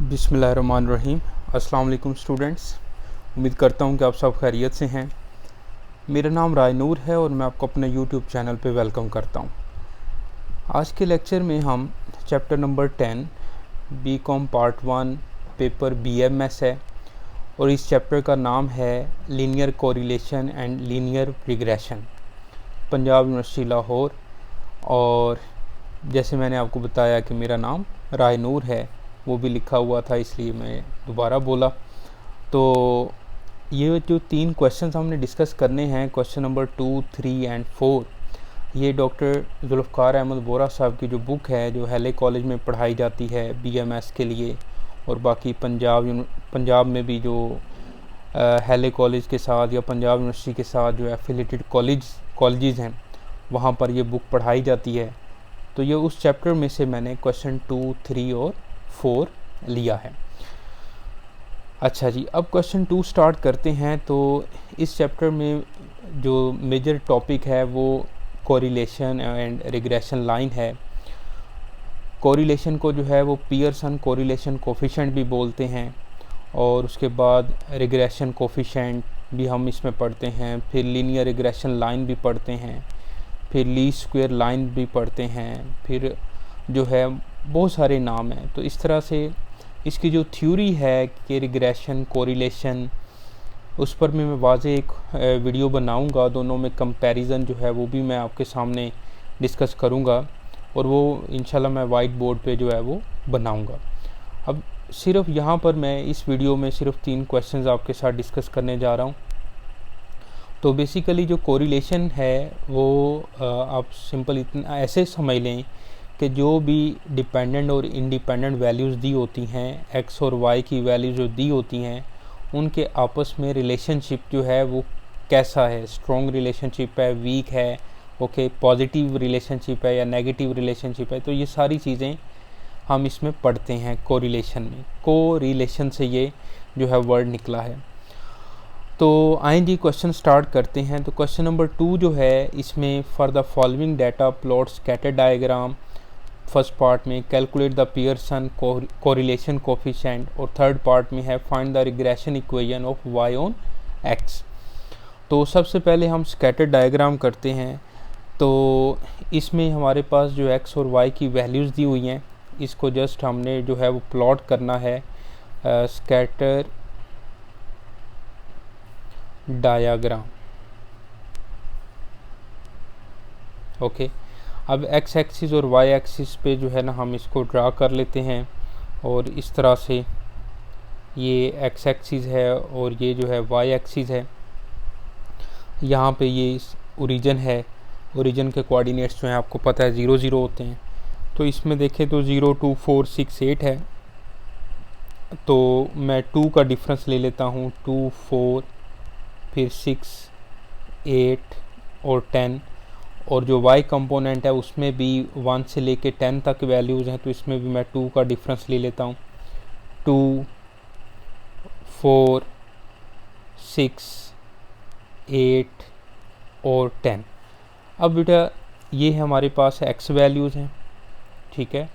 बिस्मिल्लाहिर्रहमानिर्रहीम। अस्सलाम वालेकुम स्टूडेंट्स, उम्मीद करता हूँ कि आप सब खैरियत से हैं। मेरा नाम राय नूर है और मैं आपको अपने यूट्यूब चैनल पे वेलकम करता हूँ। आज के लेक्चर में हम chapter number 10 BCom part 1 paper BMS है और इस चैप्टर का नाम है linear correlation and linear regression, Punjab university Lahore. और जैसे मैंने आपको बताया कि मेरा नाम राय नूर है, वो भी लिखा हुआ था इसलिए मैं दोबारा बोला। तो ये जो 3 क्वेश्चंस हमने डिस्कस करने हैं, क्वेश्चन नंबर 2, 3 एंड 4, ये डॉक्टर जुल्फ़कार अहमद बोरा साहब की जो बुक है, जो हैले कॉलेज में पढ़ाई जाती है बीएमएस के लिए, और बाकी पंजाब में भी जो हैले कॉलेज के साथ या पंजाब यूनिवर्सिटी के साथ जो एफिलेटेड कॉलेजेस हैं, वहाँ पर ये बुक पढ़ाई जाती है। तो ये उस चैप्टर में से मैंने क्वेश्चन 2, 3 और 4 लिया है। अच्छा जी, अब क्वेश्चन 2 स्टार्ट करते हैं। तो इस चैप्टर में जो मेजर टॉपिक है वो कोरिलेशन एंड रिग्रेशन लाइन है। कोरिलेशन को जो है वो पियरसन कोरिलेशन कोफिशिएंट भी बोलते हैं, और उसके बाद रिग्रेशन कोफिशिएंट भी हम इसमें पढ़ते हैं। फिर लीनियर रिग्रेशन लाइन भी पढ़ते हैं, फिर लीस्ट स्क्वायर लाइन भी पढ़ते हैं, फिर जो है बहुत सारे नाम हैं। तो इस तरह से इसकी जो थ्योरी है कि रिग्रेशन कोरिलेशन, उस पर मैं वाज़े एक वीडियो बनाऊंगा। दोनों में कंपैरिजन जो है वो भी मैं आपके सामने डिस्कस करूंगा, और वो इंशाल्लाह मैं वाइट बोर्ड पे जो है वो बनाऊंगा। अब सिर्फ यहाँ पर मैं इस वीडियो में सिर्फ 3 क्वेश्चंस आपके साथ डिस्कस करने जा रहा हूँ। तो बेसिकली जो कोरिलेशन है वो आप सिंपल इतना ऐसे समझ लें कि जो भी डिपेंडेंट और इंडिपेंडेंट वैल्यूज़ दी होती हैं, एक्स और वाई की वैल्यूज़ जो दी होती हैं, उनके आपस में रिलेशनशिप जो है वो कैसा है, स्ट्रॉन्ग रिलेशनशिप है, वीक है, ओके, पॉजिटिव रिलेशनशिप है या नेगेटिव रिलेशनशिप है। तो ये सारी चीज़ें हम इसमें पढ़ते हैं कोरिलेशन में। कोरिलेशन से ये जो है वर्ड निकला है। तो आइए जी क्वेश्चन स्टार्ट करते हैं। तो क्वेश्चन नंबर 2 जो है, इसमें for the following data plot scatter diagram, first part में calculate the Pearson correlation coefficient, और थर्ड पार्ट में है find the regression equation of Y on X. तो सबसे पहले हम स्कैटर डायग्राम करते हैं। तो इसमें हमारे पास जो एक्स और वाई की वैल्यूज़ दी हुई हैं, इसको जस्ट हमने जो है वो प्लॉट करना है स्कैटर डायग्राम। ओके, अब एक्स एक्सिस और वाई एक्सिस पे जो है ना हम इसको ड्रा कर लेते हैं, और इस तरह से ये एक्स एक्सिस है और ये जो है वाई एक्सिस है। यहाँ पे ये ओरिजिन है, ओरिजिन के कोऑर्डिनेट्स जो हैं आपको पता है 0 0 होते हैं। तो इसमें देखें तो 0 2 4 6 8 है। तो मैं 2 का डिफरेंस ले लेता हूँ, 2 4 फिर 6 8 और 10। और जो y कंपोनेंट है उसमें भी 1 से लेके 10 तक वैल्यूज़ हैं, तो इसमें भी मैं 2 का डिफरेंस ले लेता हूँ, 2 4 6 8 और 10। अब बेटा ये हमारे पास x वैल्यूज़ हैं, ठीक है,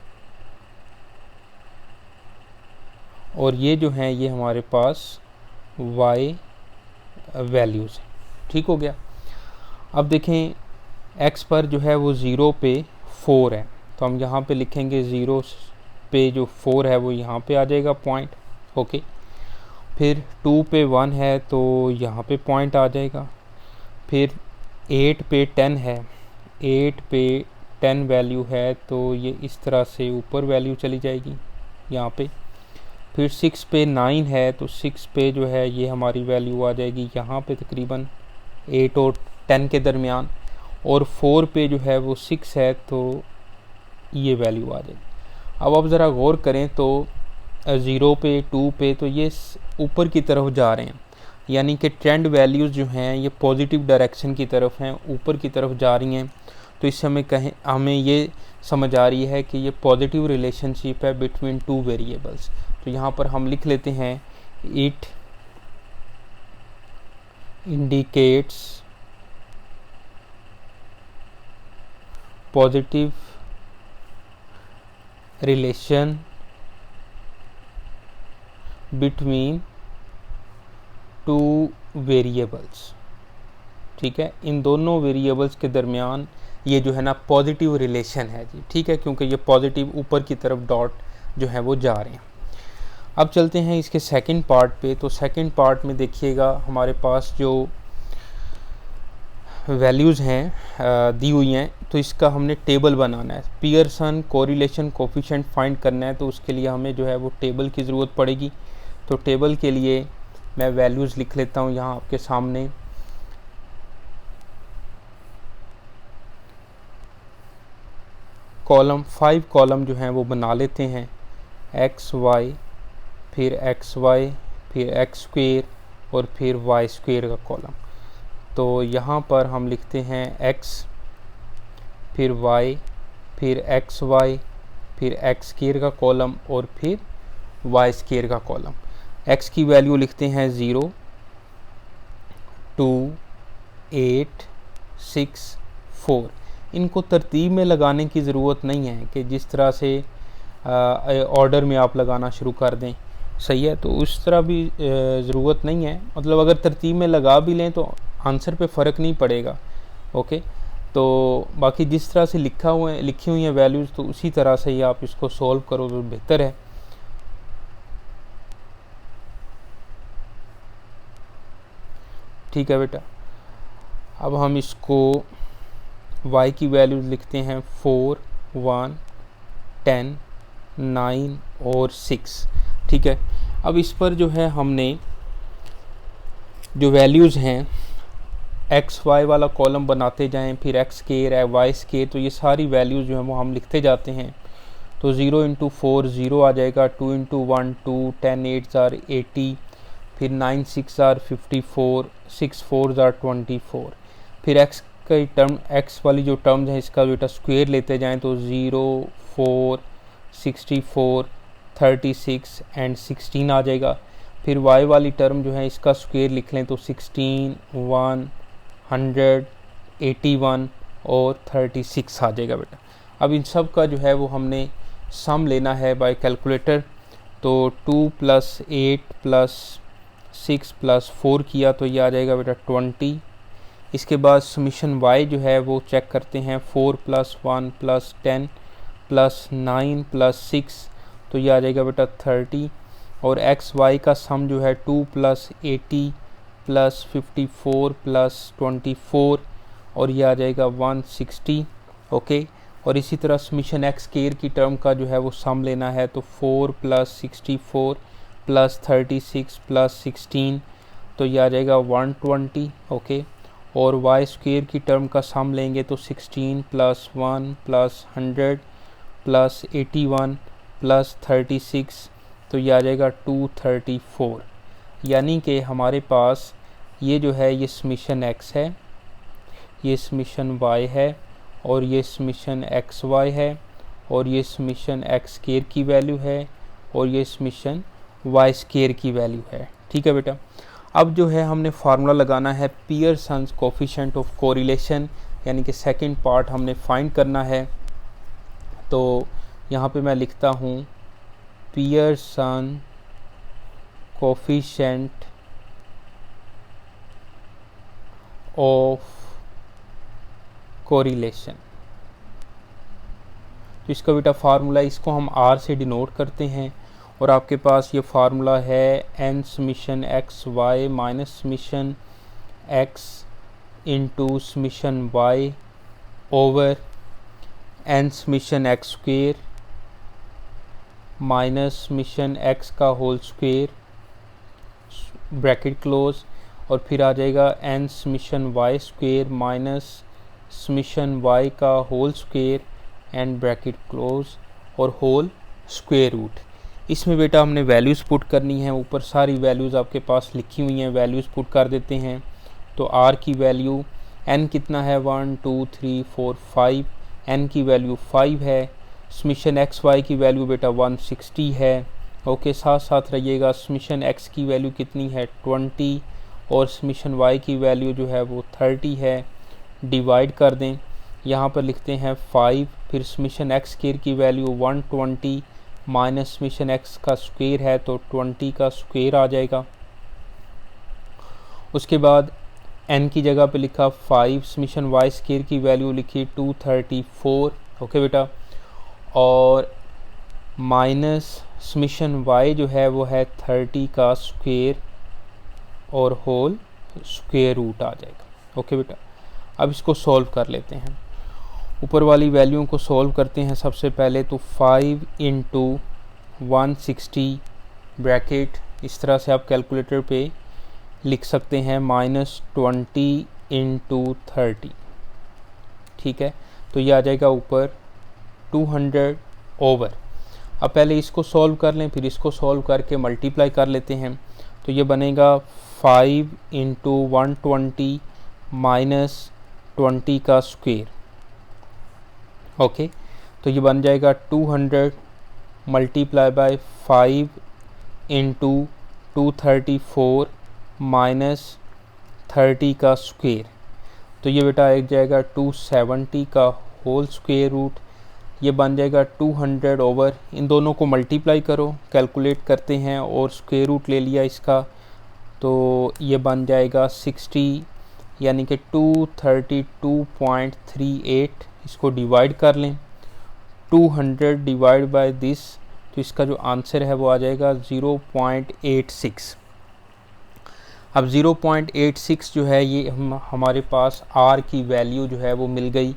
और ये जो हैं ये हमारे पास y वैल्यूज़ हैं। ठीक हो गया। अब देखें x पर जो है वो 0 पे 4 है, तो हम यहाँ पे लिखेंगे 0 पे जो 4 है वो यहाँ पे आ जाएगा पॉइंट, ओके। फिर 2 पे 1 है तो यहाँ पे पॉइंट आ जाएगा। फिर 8 पे 10 है, 8 पे 10 वैल्यू है तो ये इस तरह से ऊपर वैल्यू चली जाएगी यहाँ पे। फिर 6 पे 9 है, तो 6 पे जो है ये हमारी वैल्यू आ जाएगी यहाँ पे तकरीबन 8 और 10 के दरमियान। और 4 पे जो है वो 6 है, तो ये वैल्यू आ जाएगी। अब आप ज़रा गौर करें तो 0 पे 2 पे तो ये ऊपर की तरफ जा रहे हैं, यानी कि ट्रेंड वैल्यूज़ जो हैं ये पॉजिटिव डायरेक्शन की तरफ हैं, ऊपर की तरफ जा रही हैं। तो इससे हमें ये समझ आ रही है कि ये पॉजिटिव रिलेशनशिप है बिटवीन 2 वेरिएबल्स। तो यहाँ पर हम लिख लेते हैं, it indicates positive relation between two variables. ठीक है, इन दोनों वेरिएबल्स के दरमियान ये जो है ना पॉजिटिव रिलेशन है जी। ठीक है, क्योंकि ये पॉजिटिव ऊपर की तरफ डॉट जो है वो जा रहे हैं। अब चलते हैं इसके सेकंड पार्ट पे। तो सेकंड पार्ट में देखिएगा हमारे पास जो वैल्यूज़ हैं दी हुई हैं, तो इसका हमने टेबल बनाना है। पियरसन कोरिलेशन कोफिशिएंट फाइंड करना है, तो उसके लिए हमें जो है वो टेबल की ज़रूरत पड़ेगी। तो टेबल के लिए मैं वैल्यूज़ लिख लेता हूँ यहाँ आपके सामने। कॉलम 5 कॉलम जो हैं वो बना लेते हैं, एक्स वाई, फिर एक्स वाई, फिर एक्स स्क्वेयर और फिर वाई स्क्वेयर का कॉलम। तो यहाँ पर हम लिखते हैं एक्स, फिर वाई, फिर एक्स वाई, फिर एक्स स्क्वेयर का कॉलम और फिर वाई स्क्वेयर का कॉलम। एक्स की वैल्यू लिखते हैं 0, 2, 8, 6, 4। इनको तरतीब में लगाने की ज़रूरत नहीं है कि जिस तरह से ऑर्डर में आप लगाना शुरू कर दें, सही है, तो उस तरह भी ज़रूरत नहीं है। मतलब अगर तरतीब में लगा भी लें तो आंसर पे फ़र्क नहीं पड़ेगा। ओके, तो बाकी जिस तरह से लिखी हुई हैं वैल्यूज़, तो उसी तरह से ही आप इसको सॉल्व करो तो बेहतर है। ठीक है बेटा, अब हम इसको y की वैल्यूज लिखते हैं 4, 1, 10, 9 और 6। ठीक है, अब इस पर जो है हमने जो वैल्यूज़ हैं एक्स वाई वाला कॉलम बनाते जाएं, फिर एक्स स्क्वायर है, वाई स्क्वायर, तो ये सारी वैल्यूज़ जो हैं वो हम लिखते जाते हैं। तो 0 × 4 0 आ जाएगा, 2 × 1 2, 10 8 आर 80, फिर 9 6 आर 54, 6 4 आर 24। फिर एक्स का टर्म, एक्स वाली जो टर्म्स हैं इसका बेटा स्क्वायर लेते जाएं, तो 0 4 64 36 एंड 16 आ जाएगा। फिर वाई वाली टर्म जो है इसका स्क्वायर लिख लें, तो 16 1 100 81 और 36 आ जाएगा बेटा। अब इन सब का जो है वो हमने सम लेना है बाय कैलकुलेटर। तो 2 + 8 + 6 + 4 किया तो ये आ जाएगा बेटा 20। इसके बाद समीशन y जो है वो चेक करते हैं, 4 + 1 + 10 + 9 + 6, तो ये आ जाएगा बेटा 30। और एक्स वाई का सम जो है 2 + 80 + 54 + 24, और ये आ जाएगा 160। ओके, और इसी तरह समीशन एक्स स्क्वायर की टर्म का जो है वो सम लेना है, तो 4 + 64 + 36 + 16, तो ये आ जाएगा 120। ओके, और वाई स्क्वायर की टर्म का सम लेंगे तो 16 + 1 + 100 + 81 + 36, तो ये आ जाएगा 234। यानी कि हमारे पास ये जो है ये समीशन x है, ये समीशन y है, और ये समीशन एक्स वाई है, और ये समीशन एक्स स्क्वायर की वैल्यू है, और ये समीशन वाई स्क्वायर की वैल्यू है। ठीक है बेटा, अब जो है हमने फार्मूला लगाना है पियरसन्स कोफिशिएंट ऑफ कोरिलेशन, यानी कि सेकंड पार्ट हमने फाइंड करना है। तो यहाँ पे मैं लिखता हूँ पियरसन कोफिशिएंट ऑफ कोरिलेशन। तो इसका बेटा फार्मूला, इसको हम r से डिनोट करते हैं, और आपके पास ये फार्मूला है n summation X Y minus summation X into summation Y over n summation X square minus summation X का होल स्क्वेयर ब्रैकेट क्लोज, और फिर आ जाएगा n summation Y square minus summation Y का whole square and bracket close और whole square root. इसमें बेटा हमने वैल्यूज़ पुट करनी है, ऊपर सारी वैल्यूज़ आपके पास लिखी हुई हैं, वैल्यूज़ पुट कर देते हैं। तो r की वैल्यू, n कितना है 1 2 3 4 5, n की वैल्यू 5 है। समीशन एक्स वाई की वैल्यू बेटा 160 है। ओके, साथ साथ रहिएगा, समीशन x की वैल्यू कितनी है 20, और समीशन y की वैल्यू जो है वो 30 है। डिवाइड कर दें, यहाँ पर लिखते हैं 5, फिर समीशन एक्स स्क्वायर की वैल्यू 120 माइनस समीशन एक्स का स्क्वायर है तो 20 का स्क्वायर आ जाएगा। उसके बाद n की जगह पे लिखा 5, समीशन वाई स्क्वायर की वैल्यू लिखी 234। ओके बेटा, और माइनस समीशन y जो है वो है 30 का स्क्वायर और होल स्क्वायर रूट आ जाएगा। ओके बेटा, अब इसको सॉल्व कर लेते हैं। ऊपर वाली वैल्यू को सॉल्व करते हैं। सबसे पहले तो 5 इंटू 160 ब्रैकेट, इस तरह से आप कैलकुलेटर पे लिख सकते हैं, -20 इंटू 30। ठीक है, तो ये आ जाएगा ऊपर 200 ओवर। अब पहले इसको सॉल्व कर लें, फिर इसको सॉल्व करके मल्टीप्लाई कर लेते हैं। तो ये बनेगा 5 इंटू 120 माइनस 20 का स्क्वायर। ओके, तो ये बन जाएगा 200 मल्टीप्लाई बाय 5 इंटू 234 माइनस 30 का स्क्वायर। तो ये बेटा एक जाएगा 270 का होल स्क्वायर रूट। ये बन जाएगा 200 ओवर, इन दोनों को मल्टीप्लाई करो, कैलकुलेट करते हैं और स्क्वायर रूट ले लिया इसका, तो ये बन जाएगा 60, यानी कि 232.38। इसको डिवाइड कर लें, 200 डिवाइड बाय दिस, तो इसका जो आंसर है वो आ जाएगा 0.86। अब 0.86 जो है ये हमारे पास r की वैल्यू जो है वो मिल गई।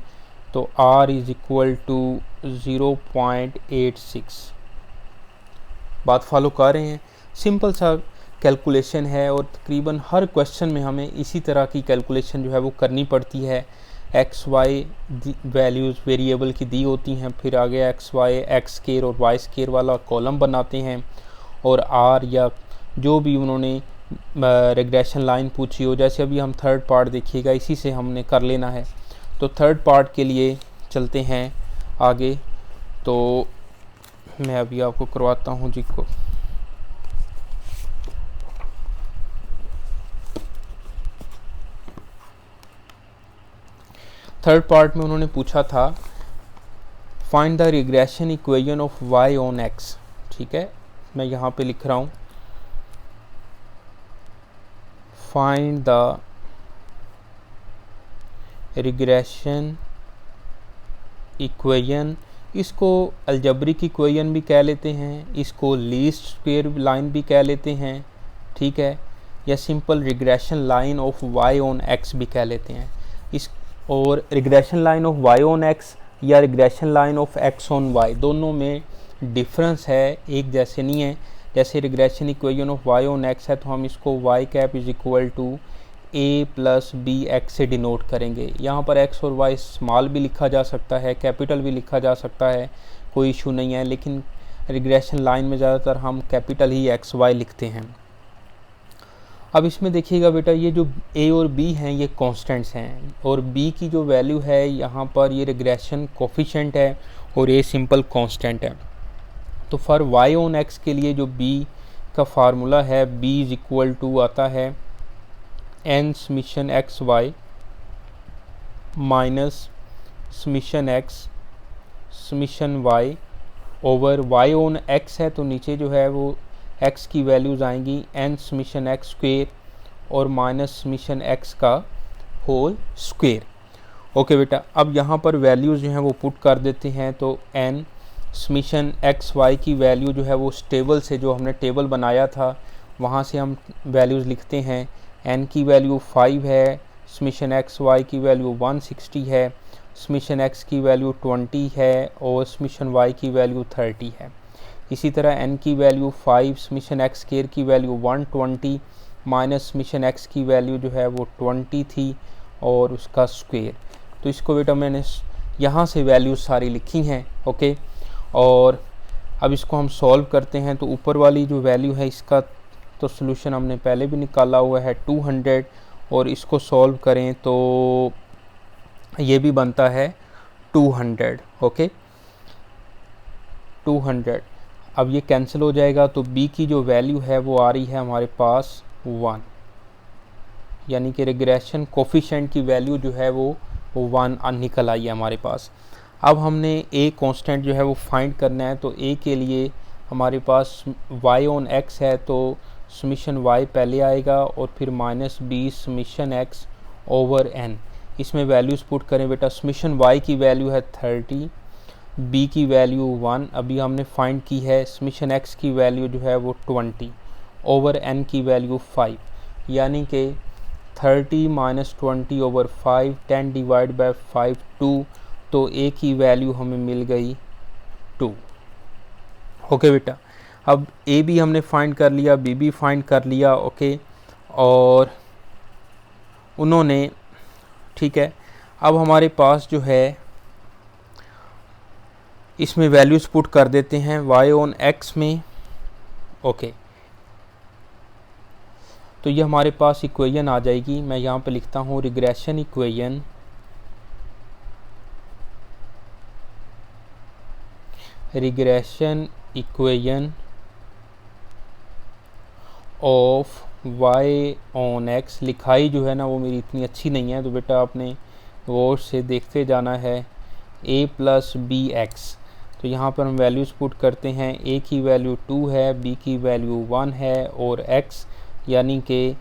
तो r इज़ इक्वल टू 0.86। बात फॉलो कर रहे हैं? सिंपल सा कैलकुलेशन है और तकरीबन हर क्वेश्चन में हमें इसी तरह की कैलकुलेशन जो है वो करनी पड़ती है। एक्स वाई वैल्यूज़ वेरिएबल की दी होती हैं, फिर आगे एक्स वाई एक्स स्केयर और वाई स्केयर वाला कॉलम बनाते हैं, और आर या जो भी उन्होंने रिग्रेशन लाइन पूछी हो, जैसे अभी हम थर्ड पार्ट देखिएगा, इसी से हमने कर लेना है। तो थर्ड पार्ट के लिए चलते हैं आगे। तो मैं अभी आपको करवाता हूँ जी को। थर्ड पार्ट में उन्होंने पूछा था find the regression equation of y on x। ठीक है, मैं यहाँ पे लिख रहा हूँ फाइंड द रिग्रेशन इक्वेशन। इसको अलजेब्रिक इक्वेशन भी कह लेते हैं, इसको लीस्ट स्क्वायर लाइन भी कह लेते हैं, ठीक है, या simple regression line of y on x भी कह लेते हैं। इस और regression line of y on x या regression line of x on y, दोनों में डिफरेंस है, एक जैसे नहीं है। जैसे regression equation of y on x है तो हम इसको y cap is equal to a plus B X से डिनोट करेंगे। यहाँ पर x और y स्मॉल भी लिखा जा सकता है, कैपिटल भी लिखा जा सकता है, कोई इशू नहीं है, लेकिन रिग्रेशन लाइन में ज़्यादातर हम कैपिटल ही x y लिखते हैं। अब इसमें देखिएगा बेटा, ये जो a और b हैं ये कांस्टेंट्स हैं, और b की जो वैल्यू है यहाँ पर ये रिग्रेशन कोफिशिएंट है और a सिंपल कांस्टेंट है। तो फॉर y ऑन x के लिए जो b का फार्मूला है, b इज इक्वल टू आता है n summation X Y minus summation X summation Y over y on x है तो नीचे जो है वो x की वैल्यूज़ आएंगी n समीशन एक्स स्क्वेयर और माइनस समीशन x का होल स्क्वेयर। ओके बेटा, अब यहाँ पर वैल्यूज़ जो हैं वो पुट कर देते हैं। तो n समीशन एक्स वाई की वैल्यू जो है वो उस टेबल से, जो हमने टेबल बनाया था वहाँ से हम वैल्यूज़ लिखते हैं। n की वैल्यू 5 है, समीशन एक्स वाई की वैल्यू 160 है, समीशन x की वैल्यू 20 है और समीशन y की वैल्यू 30 है। इसी तरह n की वैल्यू 5, समीशन x स्क्वायर की वैल्यू 120 माइनस समीशन x की वैल्यू जो है वो 20 थी और उसका स्क्वायर। तो इसको बेटा मैंने यहाँ से वैल्यू सारी लिखी हैं। ओके, और अब इसको हम सॉल्व करते हैं। तो ऊपर वाली जो वैल्यू है इसका तो सोल्यूशन हमने पहले भी निकाला हुआ है 200, और इसको सॉल्व करें तो ये भी बनता है 200। ओके, 200। अब ये कैंसिल हो जाएगा तो b की जो वैल्यू है वो आ रही है हमारे पास 1, यानी कि रिग्रेशन कोफिशिएंट की वैल्यू जो है वो 1 निकल आई है हमारे पास। अब हमने a कांस्टेंट जो है वो फाइंड करना है, तो a के लिए हमारे पास y ऑन x है, तो समीशन y पहले आएगा और फिर -b summation x over n। इसमें वैल्यूज़ पुट करें बेटा। समीशन y की वैल्यू है 30, b की वैल्यू 1 अभी हमने फाइंड की है, समीशन x की वैल्यू जो है वो 20 ओवर n की वैल्यू 5, यानी कि 30 - 20 ओवर 5, 10 डिवाइड बाय 5 2, तो a की वैल्यू हमें मिल गई 2। ओके बेटा, अब a भी हमने फाइंड कर लिया, b भी फाइंड कर लिया। ओके, और उन्होंने, ठीक है, अब हमारे पास जो है इसमें वैल्यूज़ पुट कर देते हैं y ऑन x में। ओके, तो ये हमारे पास इक्वेशन आ जाएगी। मैं यहाँ पे लिखता हूँ regression equation of y on x। लिखाई जो है ना वो मेरी इतनी अच्छी नहीं है, तो बेटा आपने गौर से देखते जाना है। a प्लस बी एक्स, तो यहाँ पर हम वैल्यूज़ पुट करते हैं। a की वैल्यू 2 है, b की वैल्यू 1 है और x यानी कि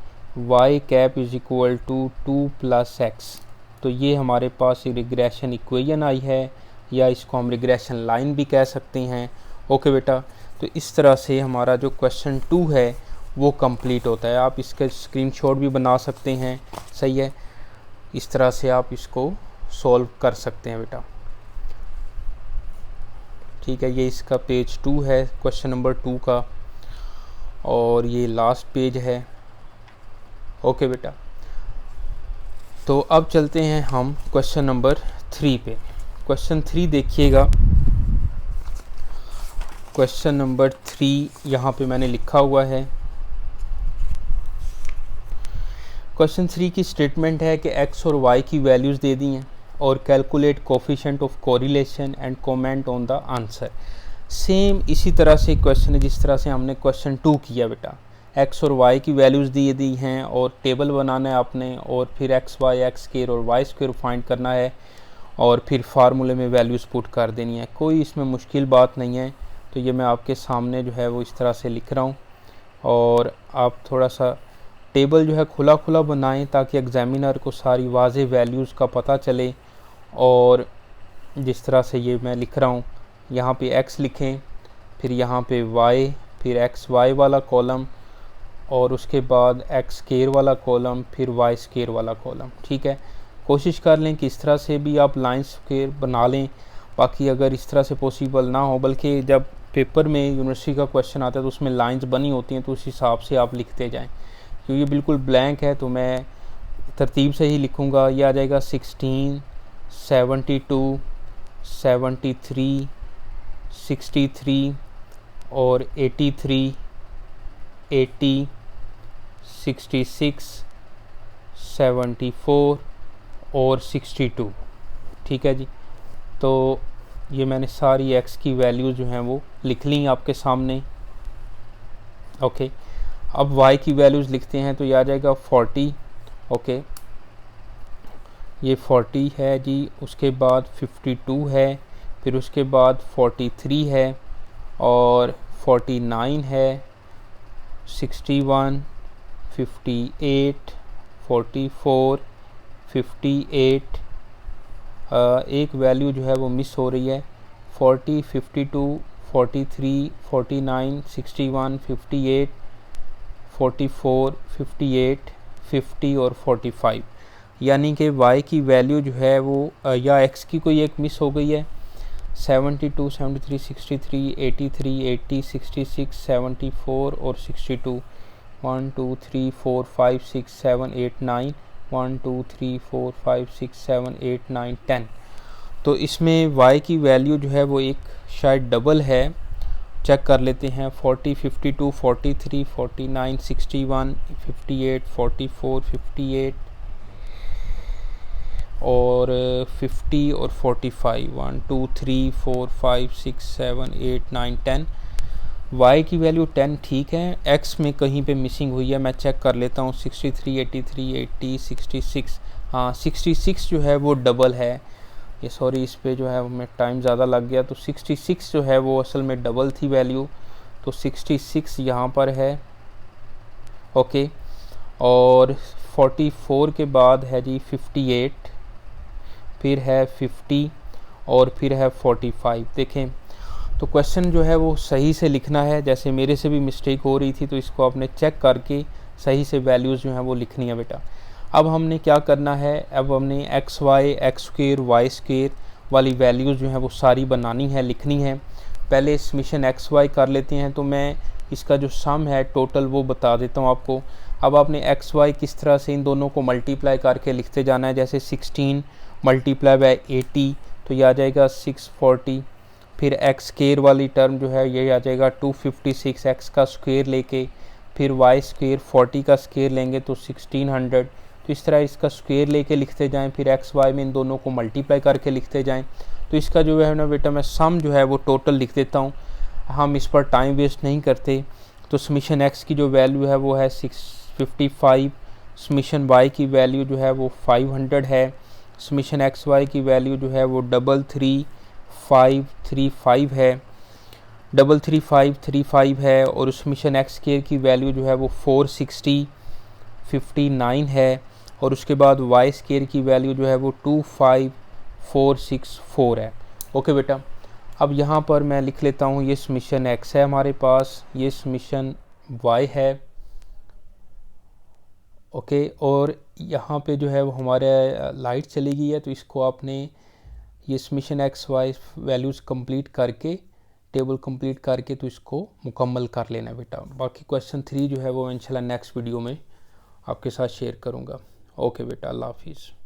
y cap is equal to 2 plus x। तो ये हमारे पास रिग्रेशन इक्वेशन आई है, या इसको हम रिग्रेशन लाइन भी कह सकते हैं। ओके बेटा, तो इस तरह से हमारा जो क्वेश्चन 2 है वो कंप्लीट होता है। आप इसका स्क्रीनशॉट भी बना सकते हैं, सही है। इस तरह से आप इसको सॉल्व कर सकते हैं बेटा, ठीक है। ये इसका पेज 2 है क्वेश्चन नंबर 2 का, और ये लास्ट पेज है। ओके बेटा, तो अब चलते हैं हम क्वेश्चन नंबर 3 पे। क्वेश्चन 3 देखिएगा। क्वेश्चन नंबर 3 यहाँ पे मैंने लिखा हुआ है। क्वेश्चन 3 की स्टेटमेंट है कि x और y की वैल्यूज़ दे दी हैं और calculate coefficient of correlation and comment on the answer. Same इसी तरह से क्वेश्चन है जिस तरह से हमने क्वेश्चन 2 किया बेटा। x और y की वैल्यूज़ दी हैं और टेबल बनाना है आपने, और फिर एक्स स्क्वायर और वाई स्क्वायर फाइंड करना है, और फिर फार्मूले में वैल्यूज़ पुट कर देनी है। कोई इसमें मुश्किल बात नहीं है। तो ये मैं आपके सामने जो है वो इस तरह से लिख रहा हूँ, और आप थोड़ा सा टेबल जो है खुला खुला बनाएं ताकि एग्जामिनर को सारी वाज़े वैल्यूज़ का पता चले। और जिस तरह से ये मैं लिख रहा हूँ, यहाँ पे x लिखें, फिर यहाँ पे y, फिर x y वाला कॉलम, और उसके बाद x स्क्वायर वाला कॉलम, फिर y स्क्वायर वाला कॉलम, ठीक है। कोशिश कर लें कि इस तरह से भी आप लाइन स्क्वायर बना लें। बाकी अगर इस तरह से पॉसिबल ना हो, बल्कि जब पेपर में यूनिवर्सिटी का क्वेश्चन आता है तो उसमें लाइंस बनी होती हैं, तो उस हिसाब से आप लिखते जाएं। क्योंकि ये बिल्कुल ब्लैंक है तो मैं तरतीब से ही लिखूँगा। ये आ जाएगा 16, 72, 73, 63 और 83, 80, 66, 74 और 62, ठीक है जी। तो ये मैंने सारी x की वैल्यूज़ जो हैं वो लिख ली आपके सामने। ओके, अब y की वैल्यूज़ लिखते हैं, तो ये आ जाएगा 40। ओके, ये 40 है जी, उसके बाद 52 है, फिर उसके बाद 43 है और 49 है, 61, 58, 44, 58, एक वैल्यू जो है वो मिस हो रही है। 40, 52, 43, 49, 61, 58, 44, 58, 50 और 45, यानी कि y की वैल्यू जो है वो या x की कोई एक मिस हो गई है। 72, 73, 63, 83, 80, 66, 74 और 62। 1 2 3 4 5 6 7 8 9, 1 2 3 4 5 6 7 8 9 10। तो इसमें y की वैल्यू जो है वो एक शायद डबल है, चेक कर लेते हैं। 40, 52, 43, 49, 61, 58, 44, 58 और 50 और 45। 1 2 3 4 5 6 7 8 9 10। y की वैल्यू 10 ठीक है, x में कहीं पे मिसिंग हुई है, मैं चेक कर लेता हूँ। 63, 83, 80, 66, हाँ 66 जो है वो डबल है, ये सॉरी इस पे जो है हमें टाइम ज़्यादा लग गया। तो 66 जो है वो असल में डबल थी वैल्यू, तो 66 यहाँ पर है। ओके, और 44 के बाद है जी 58, फिर है 50 और फिर है 45। देखें तो क्वेश्चन जो है वो सही से लिखना है, जैसे मेरे से भी मिस्टेक हो रही थी, तो इसको आपने चेक करके सही से वैल्यूज़ जो हैं वो लिखनी है बेटा। अब हमने क्या करना है, अब हमने X Y, X square, Y square वाली वैल्यूज़ जो हैं वो सारी बनानी है, लिखनी है। पहले समीशन एक्स वाई कर लेते हैं, तो मैं इसका जो सम है टोटल वो बता देता हूँ आपको। अब आपने एक्स वाई किस तरह से इन दोनों को मल्टीप्लाई करके लिखते जाना है, जैसे 16 मल्टीप्लाई बाय 80 तो ये आ जाएगा 640। फिर एक्स स्क्वेयर वाली टर्म जो है ये आ जाएगा 256, एक्स का स्क्वेयर लेके, फिर वाई स्क्वेयर 40 का स्क्वेयर लेंगे तो 1600। तो इस तरह इसका स्क्वेयर लेके लिखते जाएं, फिर एक्स वाई में इन दोनों को मल्टीप्लाई करके लिखते जाएं। तो इसका जो है ना बेटा मैं सम जो है वो टोटल लिख देता हूँ, हम इस पर टाइम वेस्ट नहीं करते। तो समीशन एक्स की जो वैल्यू है वो है 655, समीशन वाई की वैल्यू जो है वो 500 है, समीशन एक्स वाई की वैल्यू जो है वो 33535 है, 33535 है, और समीशन एक्स स्क्वायर की वैल्यू जो है वो 46059 है, और उसके बाद वाई स्क्वायर की वैल्यू जो है वो 25464 है। ओके बेटा, अब यहाँ पर मैं लिख लेता हूँ, ये समीशन एक्स है हमारे पास, ये समीशन वाई है। ओके, और यहाँ पे जो है वो हमारे लाइट चली गई है, तो इसको आपने ये summation X Y values complete करके, टेबल कंप्लीट करके तो इसको मुकम्मल कर लेना बेटा। बाकी क्वेश्चन 3 जो है वो इंशाल्लाह नेक्स्ट वीडियो में आपके साथ शेयर करूँगा। ओके बेटा, अल्लाह हाफिज़।